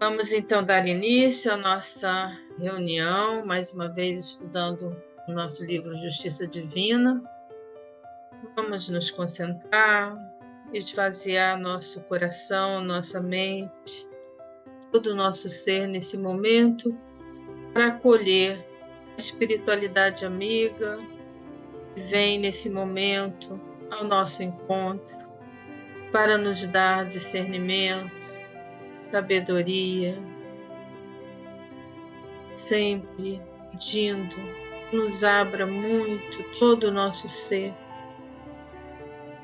Vamos então dar início à nossa reunião, mais uma vez estudando o nosso livro Justiça Divina. Vamos nos concentrar, esvaziar nosso coração, nossa mente, todo o nosso ser nesse momento, para acolher a espiritualidade amiga que vem nesse momento ao nosso encontro, para nos dar discernimento, sabedoria, sempre pedindo que nos abra muito todo o nosso ser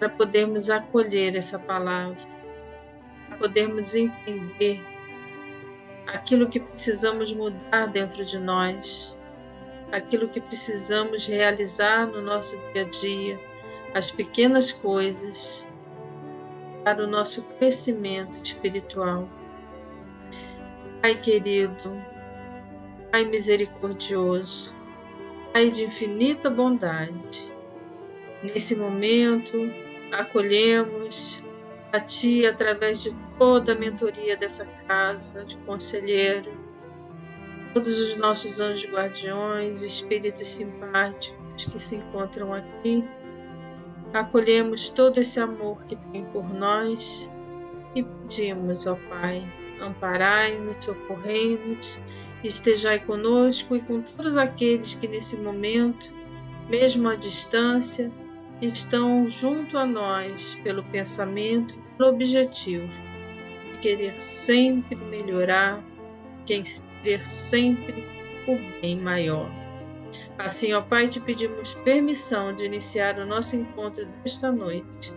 para podermos acolher essa palavra, para podermos entender aquilo que precisamos mudar dentro de nós, aquilo que precisamos realizar no nosso dia a dia, as pequenas coisas para o nosso crescimento espiritual. Pai querido, Pai misericordioso, Pai de infinita bondade, nesse momento acolhemos a Ti através de toda a mentoria dessa casa, de conselheiro, todos os nossos anjos guardiões, espíritos simpáticos que se encontram aqui. Acolhemos todo esse amor que tem por nós e pedimos, ó Pai, amparai-nos, socorrei-nos, estejai conosco e com todos aqueles que nesse momento, mesmo à distância, estão junto a nós pelo pensamento, pelo objetivo de querer sempre melhorar, querer sempre o bem maior. Assim, ó Pai, te pedimos permissão de iniciar o nosso encontro desta noite,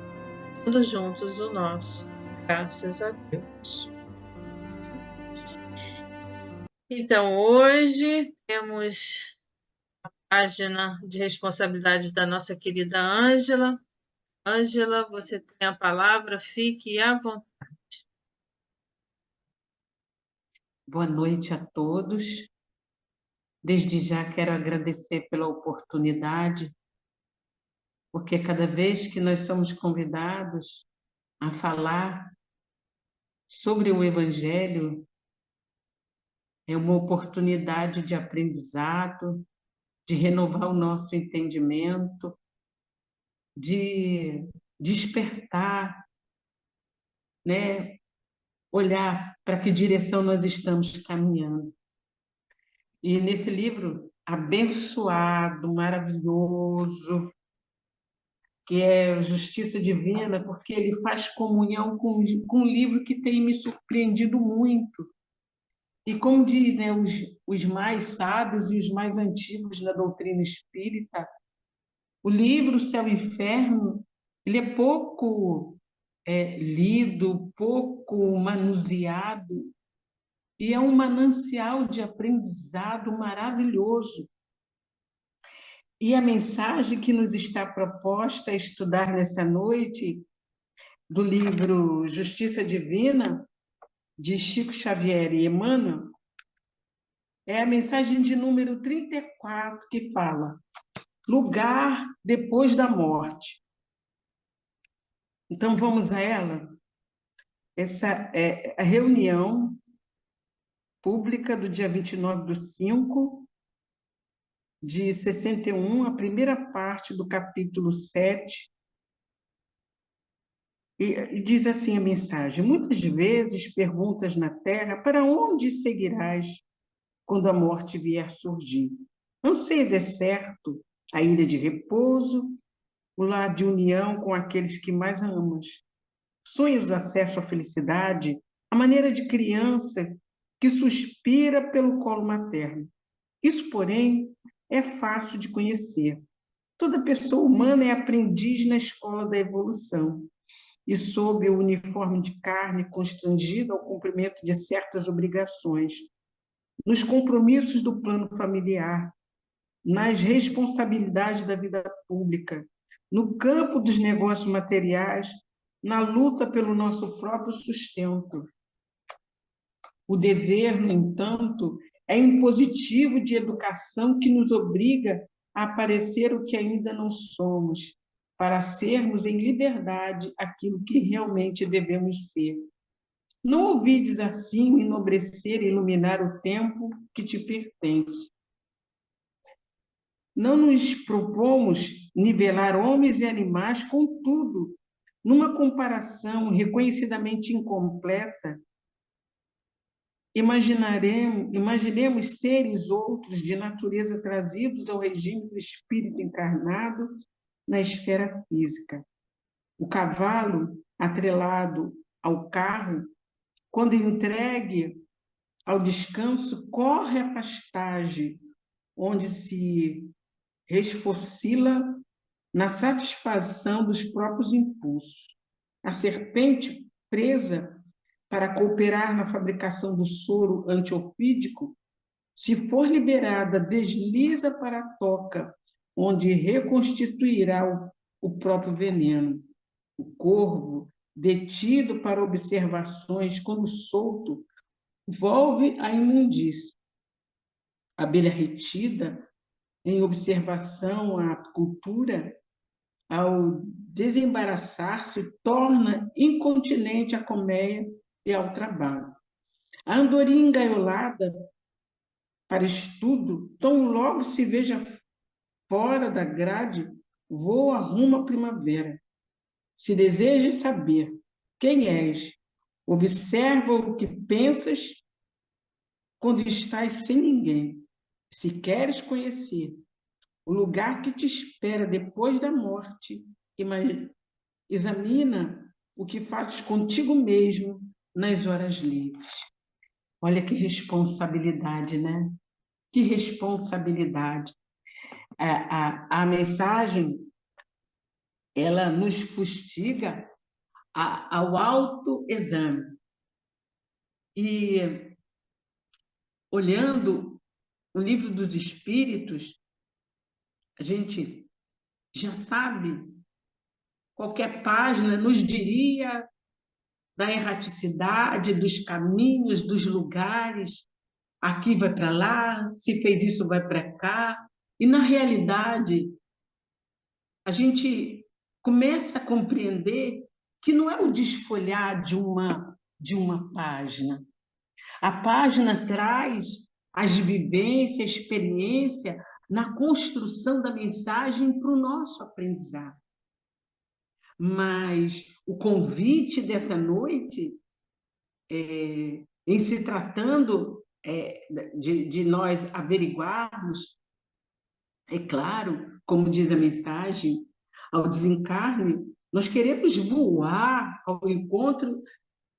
todos juntos o nosso. Graças a Deus. Então, hoje temos a página de responsabilidade da nossa querida Ângela. Ângela, você tem a palavra, fique à vontade. Boa noite a todos. Desde já quero agradecer pela oportunidade, porque cada vez que nós somos convidados a falar sobre o Evangelho, é uma oportunidade de aprendizado, de renovar o nosso entendimento, de despertar, né? Olhar para que direção nós estamos caminhando. E nesse livro abençoado, maravilhoso, que é Justiça Divina, porque ele faz comunhão com um livro que tem me surpreendido muito. E como dizem, né, os mais sábios e os mais antigos da doutrina espírita, o livro Céu e Inferno, ele é pouco lido, pouco manuseado, e é um manancial de aprendizado maravilhoso. E a mensagem que nos está proposta a estudar nessa noite, do livro Justiça Divina, de Chico Xavier e Emmanuel, é a mensagem de número 34, que fala: lugar depois da morte. Então, vamos a ela. Essa é a reunião pública do dia 29/5 de 61, a primeira parte do capítulo 7, e diz assim a mensagem: muitas vezes perguntas na terra, para onde seguirás quando a morte vier surgir? Anseia de certo a ilha de repouso, o lar de união com aqueles que mais amas. Sonhos acesso à felicidade, a maneira de criança que suspira pelo colo materno. Isso, porém, é fácil de conhecer. Toda pessoa humana é aprendiz na escola da evolução e, sob o uniforme de carne, constrangida ao cumprimento de certas obrigações, nos compromissos do plano familiar, nas responsabilidades da vida pública, no campo dos negócios materiais, na luta pelo nosso próprio sustento. O dever, no entanto, é impositivo de educação que nos obriga a parecer o que ainda não somos, para sermos em liberdade aquilo que realmente devemos ser. Não ouvides assim enobrecer e iluminar o tempo que te pertence. Não nos propomos nivelar homens e animais com tudo, numa comparação reconhecidamente incompleta. Imaginemos seres outros de natureza trazidos ao regime do espírito encarnado na esfera física. O cavalo, atrelado ao carro, quando entregue ao descanso, corre à pastagem, onde se resfocila na satisfação dos próprios impulsos. A serpente, presa para cooperar na fabricação do soro antiofídico, se for liberada, desliza para a toca, onde reconstituirá o próprio veneno. O corvo, detido para observações, quando solto, volve à imundície. A abelha retida, em observação à cultura, ao desembaraçar-se, torna incontinente à colmeia e ao trabalho. A andorinha engaiolada para estudo, tão logo se veja fora da grade, voa rumo à primavera. Se desejas saber quem és, observa o que pensas quando estás sem ninguém. Se queres conhecer o lugar que te espera depois da morte, examina o que fazes contigo mesmo nas horas livres. Olha que responsabilidade, né? Que responsabilidade. A mensagem, ela nos fustiga ao autoexame. E, olhando o livro dos Espíritos, a gente já sabe, qualquer página nos diria da erraticidade, dos caminhos, dos lugares, aqui vai para lá, se fez isso vai para cá. E, na realidade, a gente começa a compreender que não é o desfolhar de uma página. A página traz as vivências, a experiência na construção da mensagem para o nosso aprendizado. Mas o convite dessa noite, em se tratando de nós averiguarmos, é claro, como diz a mensagem, ao desencarne, nós queremos voar ao encontro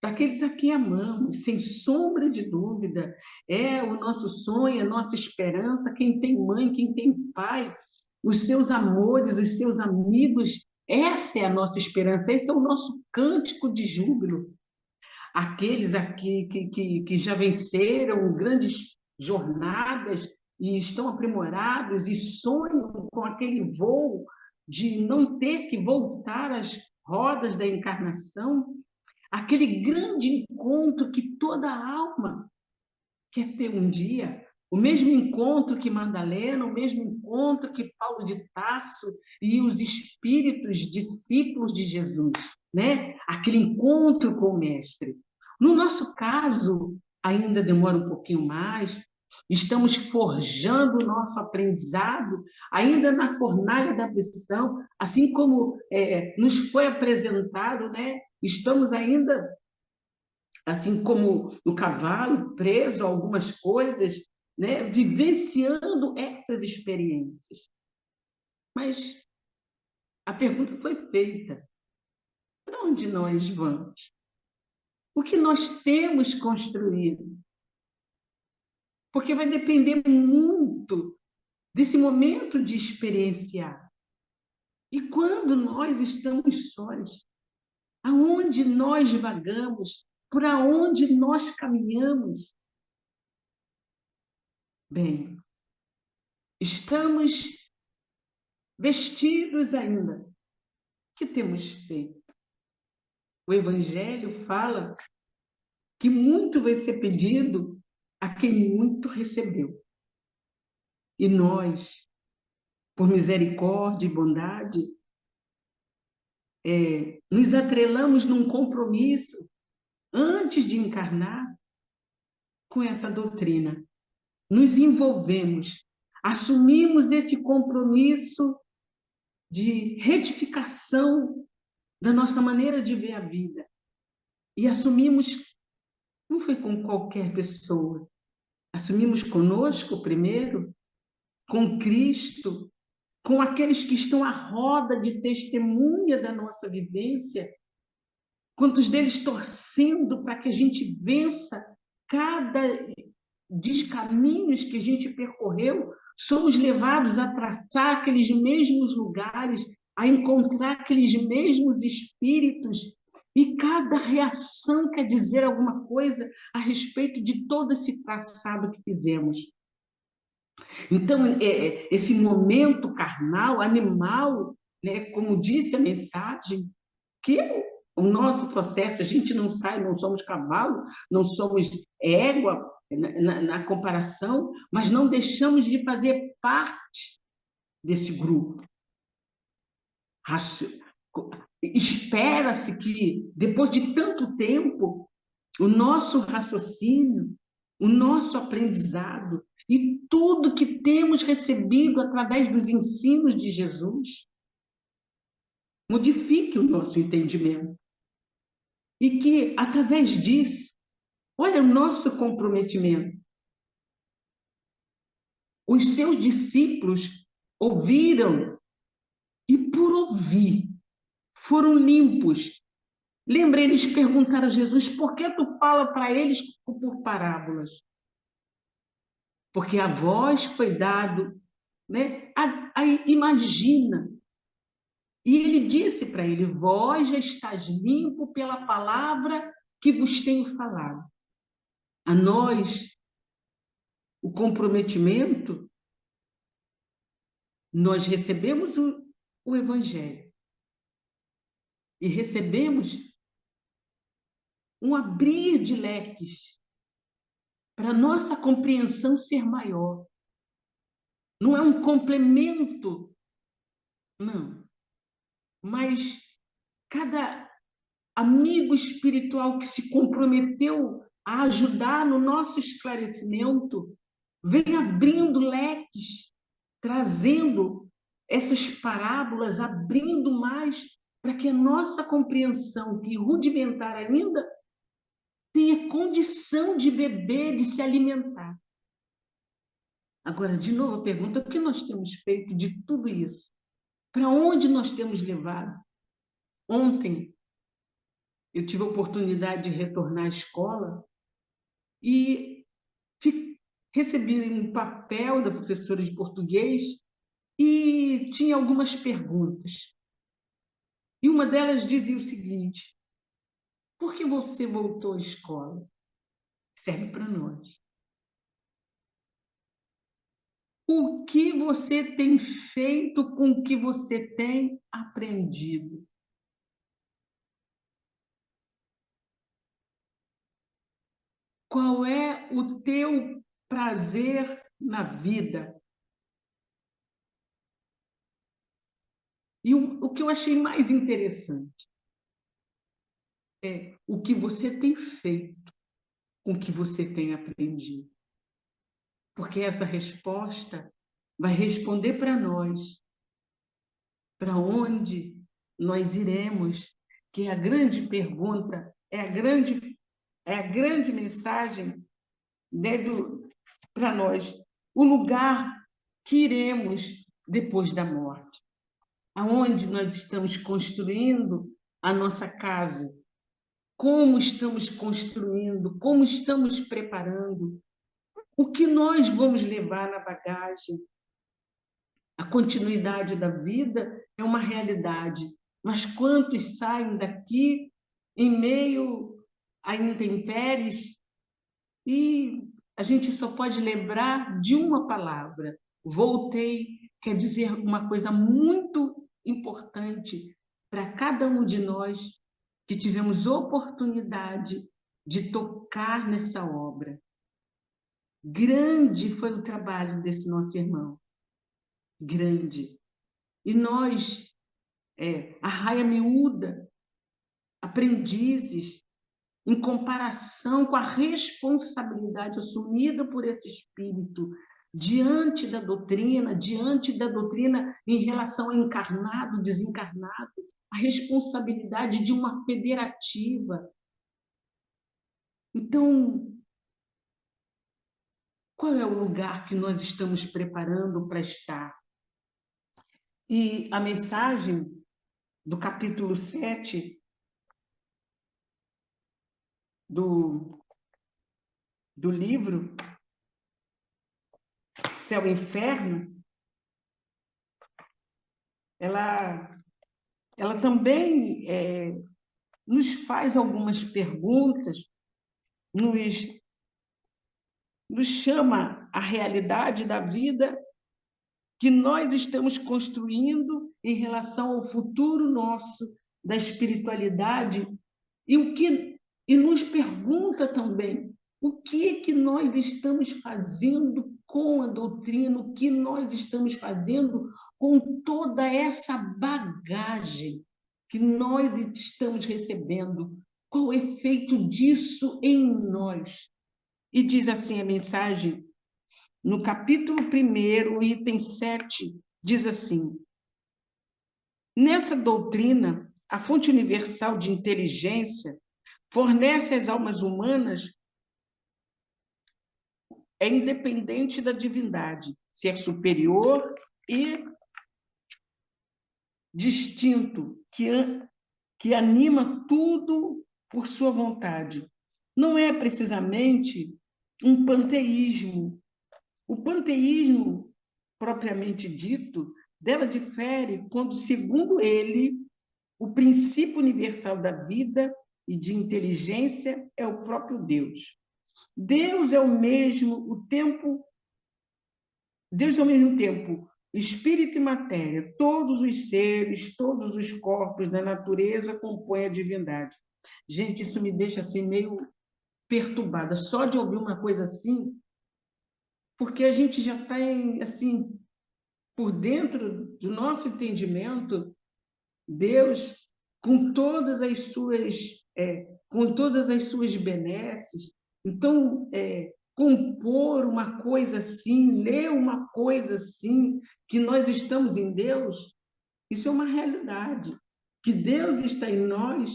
daqueles a quem amamos, sem sombra de dúvida. É o nosso sonho, a nossa esperança, quem tem mãe, quem tem pai, os seus amores, os seus amigos, essa é a nossa esperança, esse é o nosso cântico de júbilo. Aqueles aqui que já venceram grandes jornadas e estão aprimorados e sonham com aquele voo de não ter que voltar às rodas da encarnação, aquele grande encontro que toda alma quer ter um dia, o mesmo encontro que Madalena, o mesmo encontro que Paulo de Tarso e os espíritos discípulos de Jesus, né? Aquele encontro com o Mestre. No nosso caso, ainda demora um pouquinho mais, estamos forjando o nosso aprendizado, ainda na fornalha da aflição, assim como nos foi apresentado, né? Estamos ainda, assim como no cavalo, preso a algumas coisas, né? Vivenciando essas experiências. Mas a pergunta foi feita: para onde nós vamos? O que nós temos construído? Porque vai depender muito desse momento de experienciar. E quando nós estamos sós, aonde nós vagamos, por aonde nós caminhamos? Bem, estamos vestidos ainda. O que temos feito? O Evangelho fala que muito vai ser pedido a quem muito recebeu. E nós, por misericórdia e bondade, nos atrelamos num compromisso antes de encarnar, com essa doutrina. Nos envolvemos, assumimos esse compromisso de retificação da nossa maneira de ver a vida. E assumimos, não foi com qualquer pessoa, assumimos conosco primeiro, com Cristo, com aqueles que estão à roda de testemunha da nossa vivência, quantos deles torcendo para que a gente vença cada descaminhos que a gente percorreu, somos levados a traçar aqueles mesmos lugares, a encontrar aqueles mesmos espíritos, e cada reação quer dizer alguma coisa a respeito de todo esse traçado que fizemos. Então, esse momento carnal, animal, né, como disse a mensagem, que o nosso processo, a gente não sai, não somos cavalo, não somos égua na comparação, mas não deixamos de fazer parte desse grupo. Espera-se que, depois de tanto tempo, o nosso raciocínio, o nosso aprendizado e tudo que temos recebido através dos ensinos de Jesus modifique o nosso entendimento. E que, através disso, olha o nosso comprometimento. Os seus discípulos ouviram e, por ouvir, foram limpos. Lembra, eles perguntaram a Jesus, por que tu fala para eles por parábolas? Porque a voz foi dado, né? Imagina. E ele disse para ele, vós já estáis limpo pela palavra que vos tenho falado. A nós, o comprometimento, nós recebemos o Evangelho e recebemos um abrir de leques para a nossa compreensão ser maior. Não é um complemento, não. Mas cada amigo espiritual que se comprometeu a ajudar no nosso esclarecimento vem abrindo leques, trazendo essas parábolas, abrindo mais para que a nossa compreensão, que rudimentar ainda, tenha condição de beber, de se alimentar. Agora, de novo, a pergunta, o que nós temos feito de tudo isso? Para onde nós temos levado? Ontem, eu tive a oportunidade de retornar à escola e recebi um papel da professora de português e tinha algumas perguntas. E uma delas dizia o seguinte, por que você voltou à escola? Serve para nós. O que você tem feito com o que você tem aprendido? Qual é o teu prazer na vida? E o que eu achei mais interessante é o que você tem feito com o que você tem aprendido. Porque essa resposta vai responder para nós para onde nós iremos, que é a grande pergunta, é a grande mensagem, né, para nós, o lugar que iremos depois da morte, aonde nós estamos construindo a nossa casa, como estamos construindo, como estamos preparando, o que nós vamos levar na bagagem. A continuidade da vida é uma realidade, mas quantos saem daqui em meio a intempéries e a gente só pode lembrar de uma palavra. Voltei, quer dizer uma coisa muito importante para cada um de nós que tivemos oportunidade de tocar nessa obra. Grande foi o trabalho desse nosso irmão. Grande. E nós, a raia miúda, aprendizes, em comparação com a responsabilidade assumida por esse espírito diante da doutrina em relação ao encarnado, desencarnado, a responsabilidade de uma federativa. Então, qual é o lugar que nós estamos preparando para estar? E a mensagem do capítulo 7 do livro Céu e Inferno, ela também nos faz algumas perguntas, nos chama à realidade da vida que nós estamos construindo em relação ao futuro nosso, da espiritualidade, e nos pergunta também o que nós estamos fazendo com a doutrina, o que nós estamos fazendo com toda essa bagagem que nós estamos recebendo, qual o efeito disso em nós. E diz assim a mensagem, no capítulo 1, item 7, diz assim: nessa doutrina, a fonte universal de inteligência fornece às almas humanas é independente da divindade, se é superior e distinto, que anima tudo por sua vontade. Não é precisamente um panteísmo. O panteísmo, propriamente dito, dela difere quando, segundo ele, o princípio universal da vida e de inteligência é o próprio Deus. Deus é ao mesmo tempo espírito e matéria. Todos os seres, todos os corpos da natureza compõem a divindade. Gente, isso me deixa assim meio perturbada, só de ouvir uma coisa assim, porque a gente já está assim, por dentro do nosso entendimento, Deus, com todas as suas benesses. Então, compor uma coisa assim, ler uma coisa assim, que nós estamos em Deus, isso é uma realidade. Que Deus está em nós,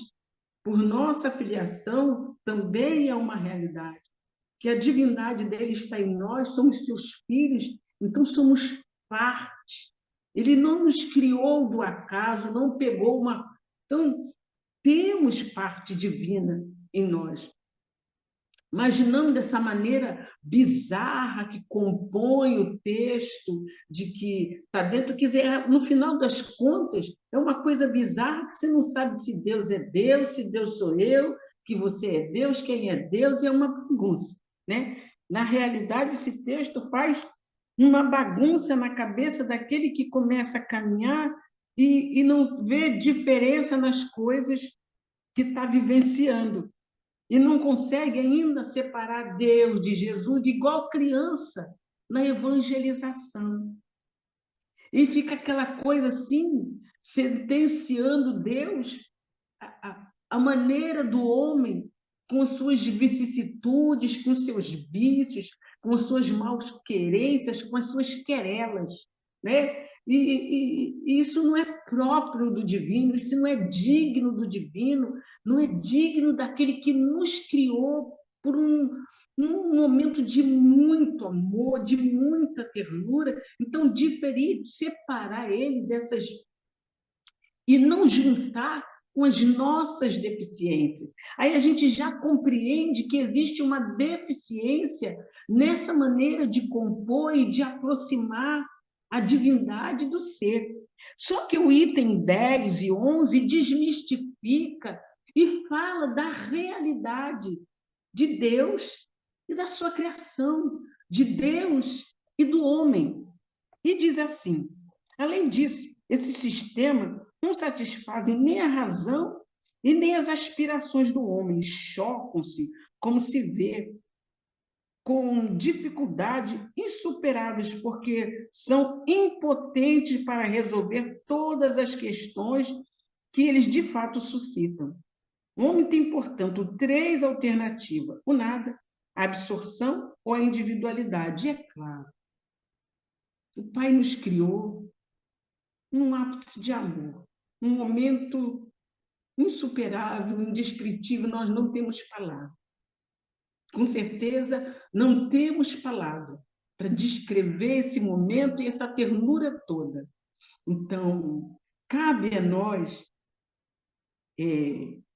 por nossa filiação, também é uma realidade. Que a divindade dele está em nós, somos seus filhos, então somos parte. Ele não nos criou do acaso, não pegou uma... Então, temos parte divina em nós. Mas não dessa maneira bizarra que compõe o texto, de que está dentro, quer dizer, no final das contas, é uma coisa bizarra que você não sabe se Deus é Deus, se Deus sou eu, que você é Deus, quem é Deus, é uma bagunça, né? Na realidade, esse texto faz uma bagunça na cabeça daquele que começa a caminhar e não vê diferença nas coisas que está vivenciando. E não consegue ainda separar Deus de Jesus, igual criança na evangelização. E fica aquela coisa assim, sentenciando Deus, a maneira do homem, com suas vicissitudes, com seus vícios, com suas malquerências, com as suas querelas, né? E isso não é próprio do divino, isso não é digno do divino, não é digno daquele que nos criou por um momento de muito amor, de muita ternura. Então, diferir, separar ele dessas... e não juntar com as nossas deficiências. Aí a gente já compreende que existe uma deficiência nessa maneira de compor e de aproximar a divindade do ser. Só que o item 10 e 11 desmistifica e fala da realidade de Deus e da sua criação, de Deus e do homem. E diz assim: além disso, esse sistema não satisfazem nem a razão e nem as aspirações do homem, chocam-se, como se vê, com dificuldades insuperáveis, porque são impotentes para resolver todas as questões que eles de fato suscitam. O homem tem, portanto, três alternativas: o nada, a absorção ou a individualidade. E é claro, o Pai nos criou num ápice de amor, num momento insuperável, indescritível, nós não temos palavras. Com certeza, não temos palavras para descrever esse momento e essa ternura toda. Então, cabe a nós,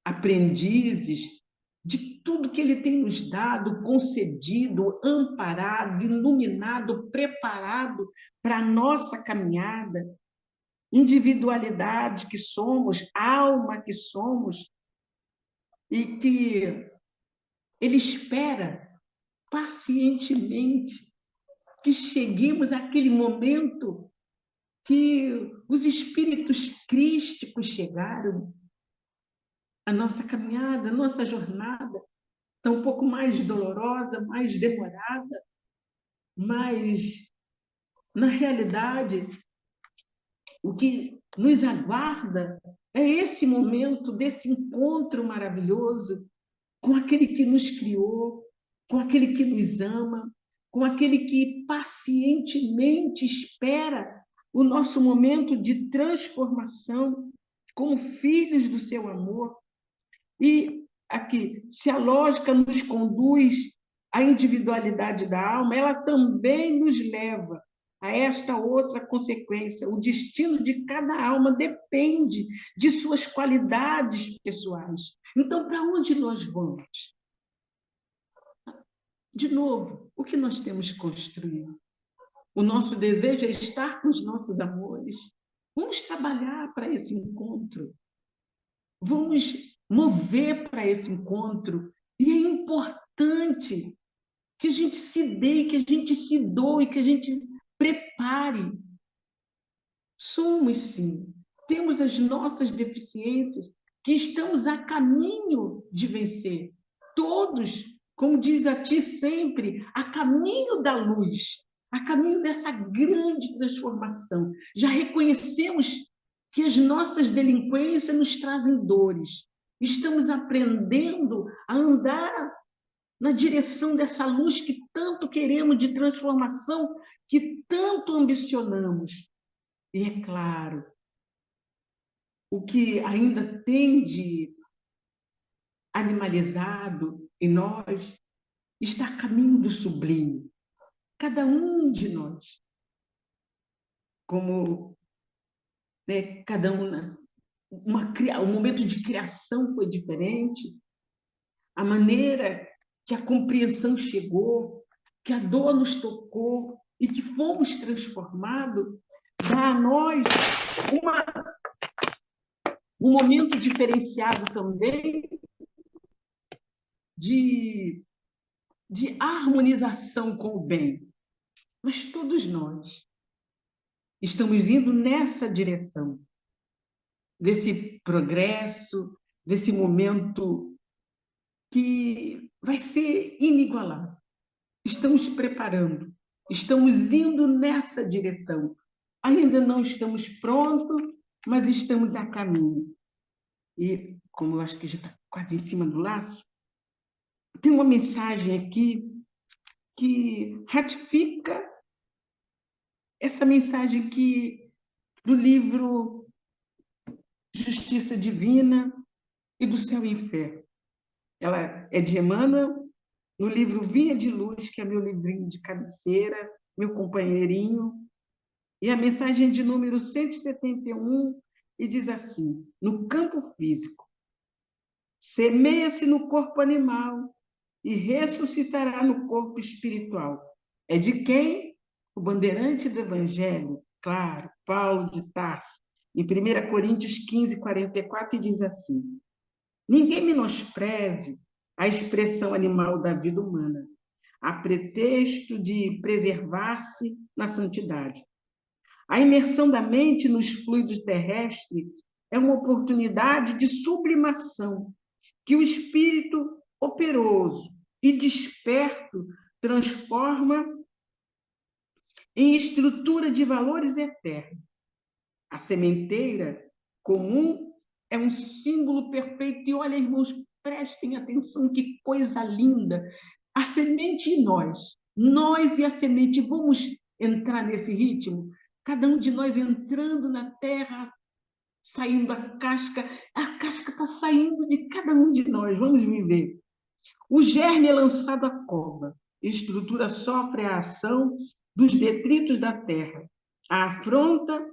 aprendizes de tudo que Ele tem nos dado, concedido, amparado, iluminado, preparado para a nossa caminhada, individualidade que somos, alma que somos, e que Ele espera pacientemente que cheguemos àquele momento que os espíritos crísticos chegaram. A nossa caminhada, a nossa jornada está um pouco mais dolorosa, mais demorada, mas, na realidade, o que nos aguarda é esse momento desse encontro maravilhoso com aquele que nos criou, com aquele que nos ama, com aquele que pacientemente espera o nosso momento de transformação como filhos do seu amor. E aqui, se a lógica nos conduz à individualidade da alma, ela também nos leva a esta outra consequência. O destino de cada alma depende de suas qualidades pessoais. Então, para onde nós vamos? De novo, o que nós temos construído? O nosso desejo é estar com os nossos amores. Vamos trabalhar para esse encontro. Vamos mover para esse encontro. E é importante que a gente se dê, que a gente se doe, que a gente prepare. Somos, sim. Temos as nossas deficiências que estamos a caminho de vencer. Todos, como diz a ti sempre, a caminho da luz, a caminho dessa grande transformação. Já reconhecemos que as nossas delinquências nos trazem dores. Estamos aprendendo a andar na direção dessa luz que tanto queremos, de transformação que tanto ambicionamos. E é claro, o que ainda tem de animalizado em nós está a caminho do sublime. Cada um de nós, como, né, cada um, o momento de criação foi diferente, a maneira que a compreensão chegou, que a dor nos tocou e que fomos transformados, dá a nós um momento diferenciado também de harmonização com o bem. Mas todos nós estamos indo nessa direção, desse progresso, desse momento que vai ser inigualável. Estamos preparando, estamos indo nessa direção. Ainda não estamos prontos, mas estamos a caminho. E, como eu acho que já está quase em cima do laço, tem uma mensagem aqui que ratifica essa mensagem do livro Justiça Divina e do Céu e Inferno. Ela é de Emmanuel, no livro Vinha de Luz, que é meu livrinho de cabeceira, meu companheirinho, e a mensagem de número 171, e diz assim: no campo físico, semeia-se no corpo animal e ressuscitará no corpo espiritual. É de quem? O bandeirante do Evangelho, claro, Paulo de Tarso, em 1 Coríntios 15, 44, e diz assim: ninguém menospreze a expressão animal da vida humana, a pretexto de preservar-se na santidade. A imersão da mente nos fluidos terrestres é uma oportunidade de sublimação que o espírito operoso e desperto transforma em estrutura de valores eternos. A sementeira comum é um símbolo perfeito. E olha, irmãos, prestem atenção, que coisa linda. A semente e nós e a semente, vamos entrar nesse ritmo? Cada um de nós entrando na terra, saindo a casca está saindo de cada um de nós, vamos viver. O germe é lançado à cova, estrutura sofre a ação dos detritos da terra, a afronta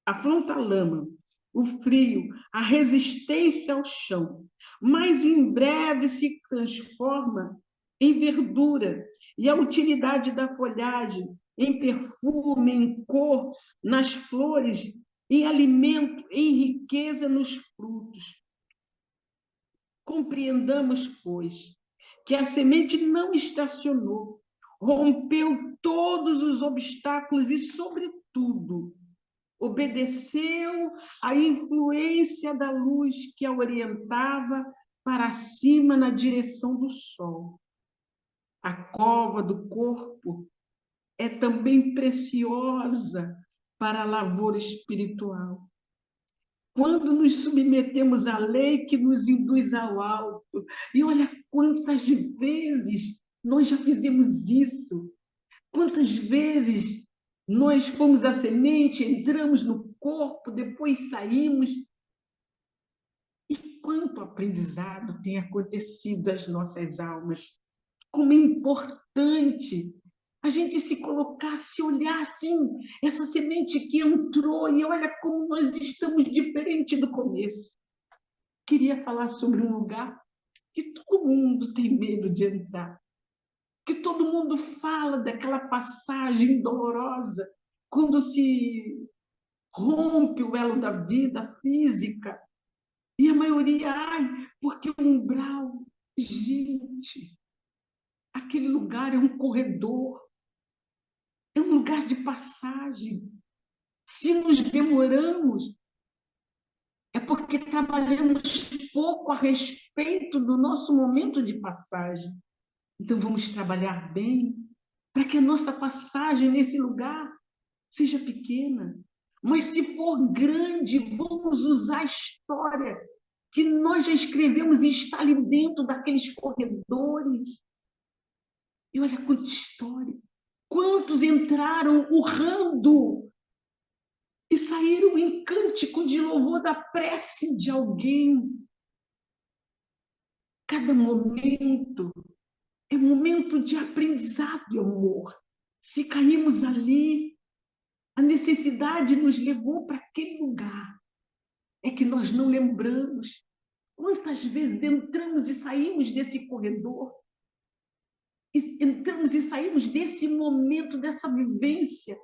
a lama, o frio, a resistência ao chão, mas em breve se transforma em verdura, e a utilidade da folhagem, em perfume, em cor, nas flores, em alimento, em riqueza nos frutos. Compreendamos, pois, que a semente não estacionou, rompeu todos os obstáculos e, sobretudo, obedeceu à influência da luz que a orientava para cima na direção do sol. A cova do corpo é também preciosa para a lavoura espiritual. Quando nos submetemos à lei que nos induz ao alto, e olha quantas vezes nós já fizemos isso, quantas vezes nós fomos a semente, entramos no corpo, depois saímos, e quanto aprendizado tem acontecido às nossas almas. Como é importante a gente se colocar, se olhar assim, essa semente que entrou, e olha como nós estamos diferente do começo. Queria falar sobre um lugar que todo mundo tem medo de entrar, que todo mundo fala daquela passagem dolorosa, quando se rompe o elo da vida física, e a maioria, ai, porque o umbral, gente, aquele lugar é um corredor, é um lugar de passagem. Se nos demoramos, é porque trabalhamos pouco a respeito do nosso momento de passagem. Então, vamos trabalhar bem para que a nossa passagem nesse lugar seja pequena. Mas, se for grande, vamos usar a história que nós já escrevemos e está ali dentro daqueles corredores. E olha quanta história. Quantos entraram urrando e saíram em cântico de louvor da prece de alguém. Cada momento é momento de aprendizado e amor. Se caímos ali, a necessidade nos levou para aquele lugar. É que nós não lembramos quantas vezes entramos e saímos desse corredor, entramos e saímos desse momento, dessa vivência.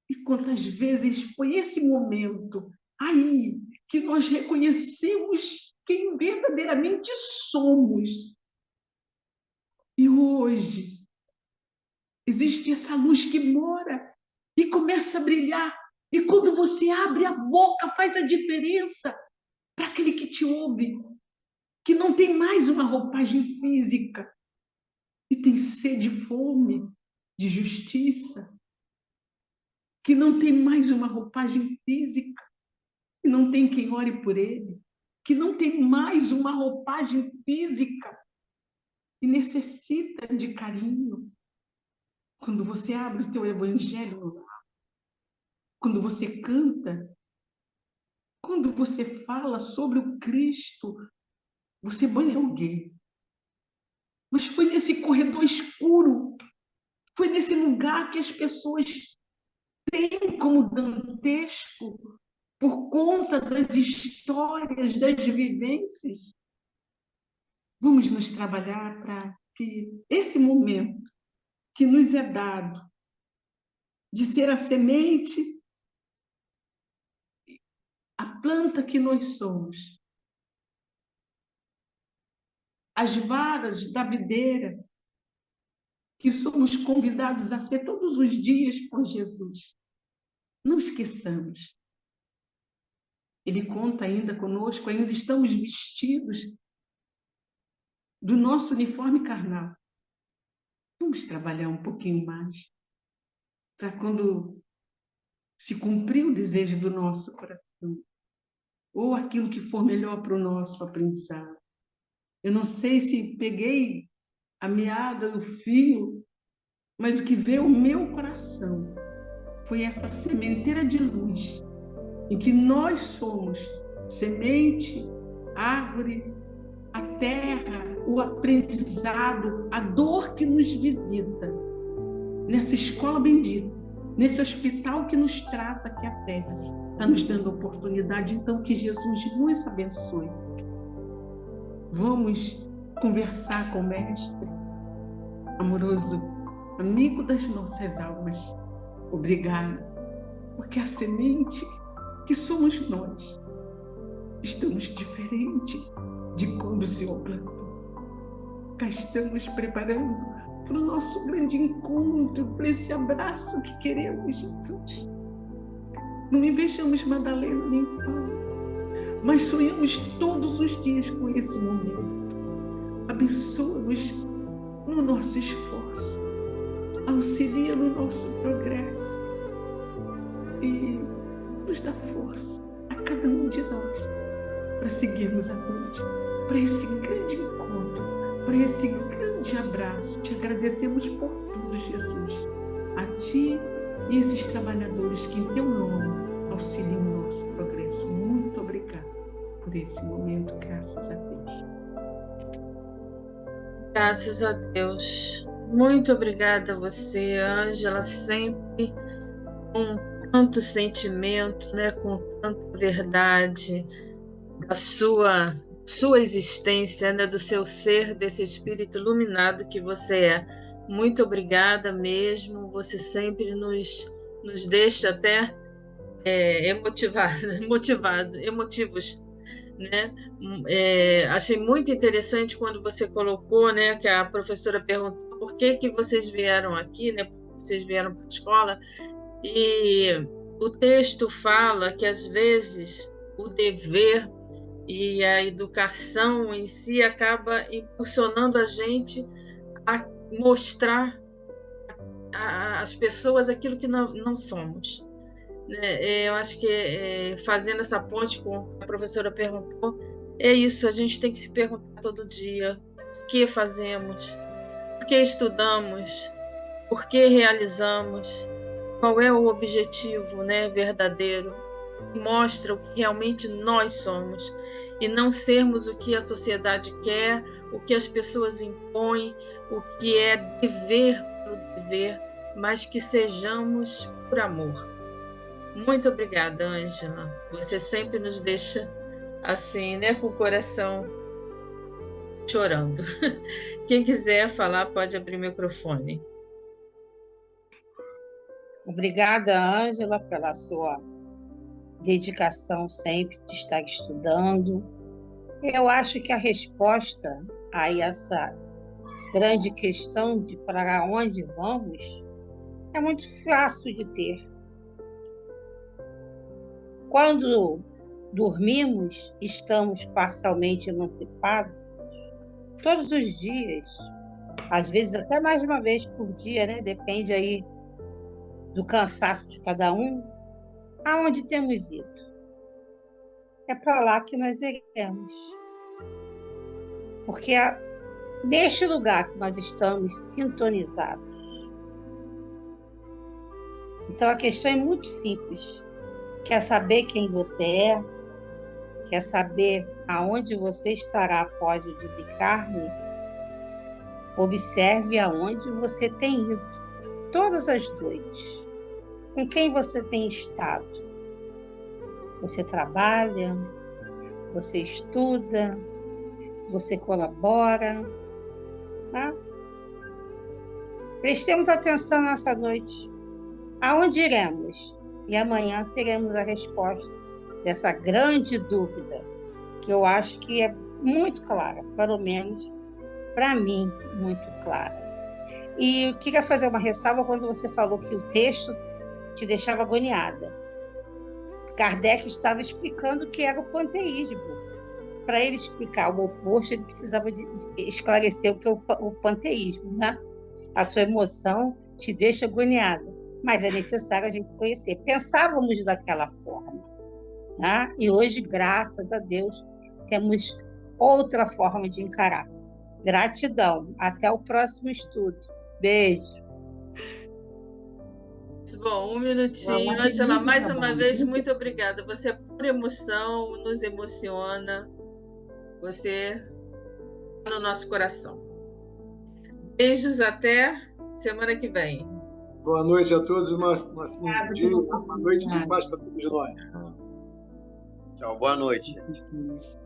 E quantas vezes foi esse momento aí que nós reconhecemos quem verdadeiramente somos. E hoje existe essa luz que mora e começa a brilhar. E quando você abre a boca, faz a diferença para aquele que te ouve, que não tem mais uma roupagem física e tem sede e fome de justiça, que não tem mais uma roupagem física, que não tem quem ore por ele, que não tem mais uma roupagem física e necessita de carinho. Quando você abre o teu evangelho, quando você canta, quando você fala sobre o Cristo, você banha alguém. Mas foi nesse corredor escuro, foi nesse lugar que as pessoas têm como dantesco, por conta das histórias, das vivências. Vamos nos trabalhar para que esse momento que nos é dado de ser a semente, a planta que nós somos, as varas da videira que somos convidados a ser todos os dias por Jesus. Não esqueçamos. Ele conta ainda conosco, ainda estamos vestidos do nosso uniforme carnal. Vamos trabalhar um pouquinho mais para quando se cumprir o desejo do nosso coração, ou aquilo que for melhor para o nosso aprendizado. Eu não sei se peguei a meada do fio, mas o que veio ao meu coração foi essa sementeira de luz, em que nós somos semente, árvore, a terra, o aprendizado, a dor que nos visita, nessa escola bendita, nesse hospital que nos trata aqui a terra, está nos dando oportunidade. Então, que Jesus nos abençoe. Vamos conversar com o Mestre, amoroso amigo das nossas almas. Obrigado, porque a semente que somos nós estamos diferente de quando o Senhor plantou. Cá estamos preparando para o nosso grande encontro, para esse abraço que queremos, Jesus. Não invejamos Madalena nem Paulo, mas sonhamos todos os dias com esse momento. Abençoa-nos no nosso esforço, auxilia no nosso progresso e nos dá força a cada um de nós para seguirmos a noite, para esse grande encontro, para esse grande abraço. Te agradecemos por tudo, Jesus, a Ti e esses trabalhadores que em Teu nome auxiliam o nosso progresso. Muito obrigada por esse momento, graças a Deus. Graças a Deus. Muito obrigada a você, Ângela, sempre com tanto sentimento, né, com tanta verdade da sua existência, né, do seu ser, desse espírito iluminado que você é. Muito obrigada mesmo. Você sempre nos deixa até emotivos, né? Achei muito interessante quando você colocou, né, que a professora perguntou por que vocês vieram aqui, né? Vocês vieram para a escola, e o texto fala que às vezes o dever e a educação em si acaba impulsionando a gente a mostrar às pessoas aquilo que não somos. Eu acho que fazendo essa ponte com o que a professora perguntou, é isso, a gente tem que se perguntar todo dia o que fazemos, por que estudamos, por que realizamos, qual é o objetivo, né, verdadeiro, que mostra o que realmente nós somos, e não sermos o que a sociedade quer, o que as pessoas impõem, o que é dever pelo dever, mas que sejamos por amor. Muito obrigada, Ângela. Você sempre nos deixa assim, né, com o coração chorando. Quem quiser falar, pode abrir o microfone. Obrigada, Ângela, pela sua dedicação sempre de estar estudando. Eu acho que a resposta a essa grande questão de para onde vamos é muito fácil de ter. Quando dormimos, estamos parcialmente emancipados. Todos os dias, às vezes até mais de uma vez por dia, né? Depende aí do cansaço de cada um. Aonde temos ido? É para lá que nós iremos. Porque é neste lugar que nós estamos sintonizados. Então a questão é muito simples. Quer saber quem você é? Quer saber aonde você estará após o desencarne? Observe aonde você tem ido, todas as noites. Com quem você tem estado? Você trabalha? Você estuda? Você colabora? Tá? Prestemos atenção nessa noite. Aonde iremos? E amanhã teremos a resposta dessa grande dúvida, que eu acho que é muito clara, pelo menos para mim, muito clara. E eu queria fazer uma ressalva quando você falou que o texto te deixava agoniada. Kardec estava explicando o que era o panteísmo. Para ele explicar o oposto, ele precisava de esclarecer o que é o panteísmo, né? A sua emoção te deixa agoniada, mas é necessário a gente conhecer. Pensávamos daquela forma. né? E hoje, graças a Deus, temos outra forma de encarar. Gratidão. Até o próximo estudo. Beijo. Bom, um minutinho. Ela tem Ângela, muito mais uma trabalho, vez, muito muito obrigada. Você é pura emoção, nos emociona. Você está no nosso coração. Beijos até semana que vem. Boa noite a todos, uma obrigada pela noite de oportunidade. paz para todos nós. Tchau, boa noite. Muito feliz.